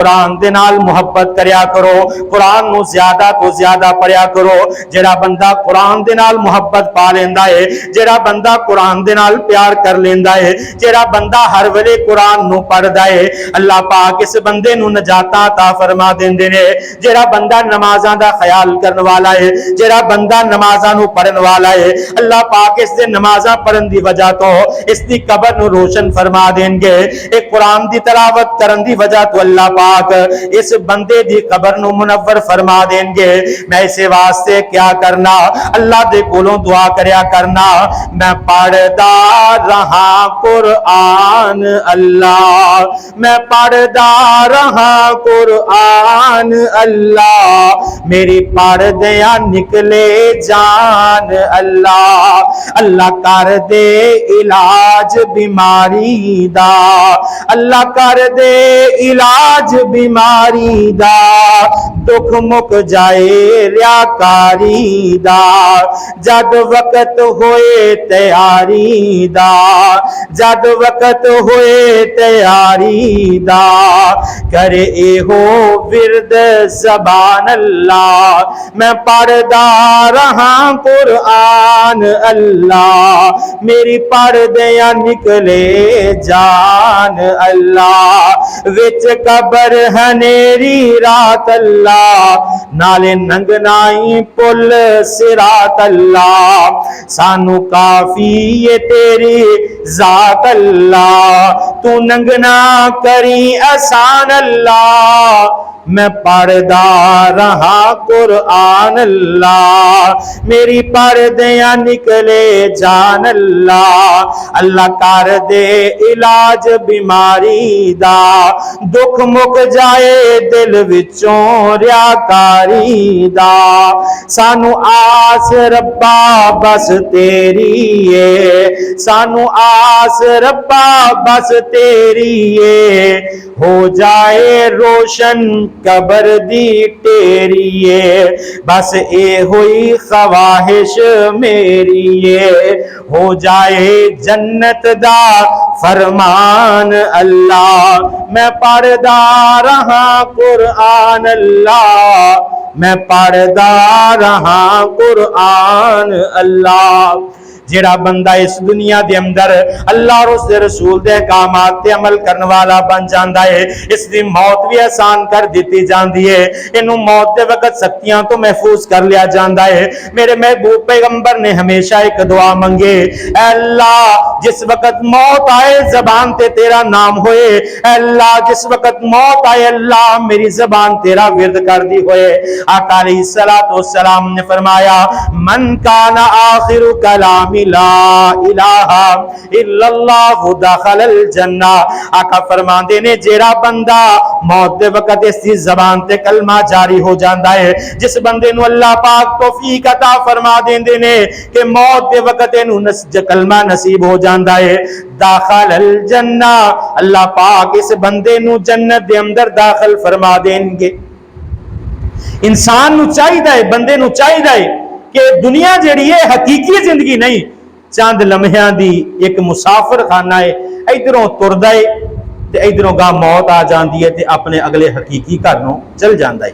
कुरान दे नाल मुहब्बत करया करो, कुरान नू ज्यादा तो ज्यादा पढ़िया करो। जेड़ा बंदा कुरान दे नाल मुहब्बत पा लेंदा है, जेड़ा बंदा कुरान दे नाल प्यार कर लेंदा है, जेड़ा बंदा हर वेले कुरान नू पढ़दा है, अल्लाह पाक इस बंदे नू नजाता अता फरमा देंदे ने। जेड़ा बंदा नमाज़ां दा ख्याल करने वाला है, जेड़ा बंदा नमाज़ां नू पढ़न वाला है, अल्लाह पाक इस दे नमाज़ां पढ़न दी वजह तो इसकी कब्र नू रोशन फरमा देंगे। एक कुरान दी तिलावत करन दी वजह तो अल्लाह पाक इस बंदे दी कब्र नू मुनव्वर फरमा देंगे। मैं इसे वास्ते क्या करना, अल्लाह दे कोलों दुआ करया करना, मैं पढ़दा रहा कुरान अल्लाह, मैं पढ़दा रहा कुरान अल्लाह, मेरी पढ़दिया निकले जान अल्लाह। अल्लाह कर दे इलाज बीमारी दा, अल्लाह कर दे इलाज बीमारी दा, दुख मुक जाए रियाकारी दा, जद वक्त होए तैयारी दा, जद वक्त होए तैयारी दा, करे एहो विरद ज़बान अल्लाह, मैं पढ़दा रहा कुरान अल्लाह, मेरी पढ़दियां निकले जान अल्लाह। विच कबर हनेरी रात अल्लाह, नाले नंगनाई पुल सिरात अल्लाह, सानू काफी ये तेरी जात अल्लाह, तू नंगना करी आसान अल्लाह, मैं पढ़दा रहा कुरान अल्लाह, मेरी पढ़दियां निकले जान अल्लाह। अल्लाह कर दे इलाज बीमारी दा, दुख मुक जाए दिल विचों रियाकारी दा, सानू आस रब्बा बस तेरी है, सानू आस रब्बा बस तेरी है, हो जाए रोशन कब्र दी टेरिए, बस ए हुई ख्वाहिश मेरी ये, हो जाए जन्नत दा फरमान अल्लाह, मैं पढ़दा रहा कुरान अल्लाह, मैं पढ़दा रहा कुरान अल्लाह। जेड़ा बंदा इस दुनिया के अंदर अल्लाह और उसके रसूल के अहकामात पे अमल करने वाला बन जाता है, इसकी मौत भी आसान कर दी जाती है, इनू मौत के वक्त शक्तियां तो महफूज कर लिया जाता है। मेरे महबूब पैगंबर ने हमेशा एक दुआ मंगे, अल्लाह जिस वक्त मौत आए जबान ते तेरा नाम होए, अल्लाह जिस वक्त मौत आए अल्लाह मेरी जबान तेरा विरद कर दी होए। आका अलैहिस्सलातु वस्सलाम ने फरमाया, मन काना आखिरु कलामी ला इलाहा इल्लल्लाह दखलल जन्नह। आका फरमांदे ने जेड़ा बंदा मौत दे वक्त इसकी जबान ते कलमा जारी हो जाता है, जिस बंदे नु अल्लाह पाक तौफीक अता फरमा देंदे ने कि मौत दे वक्त इनू कलमा नसीब हो जाता है, दाखिल जन्नह, अल्लाह पाक इस बंदे नु जन्नत दे अंदर दाखिल फरमा देंगे। इंसान नु चाहिए है, बंदे नु चाहिए है कि दुनिया जिहड़ी है हकीकी जिंदगी नहीं, चंद लम्हियां दी एक मुसाफिर खाना है, इधरों तुरदा है ते इधरों गा मौत आ जाती है ते अपने अगले हकीकी घर नूं चल जाता है।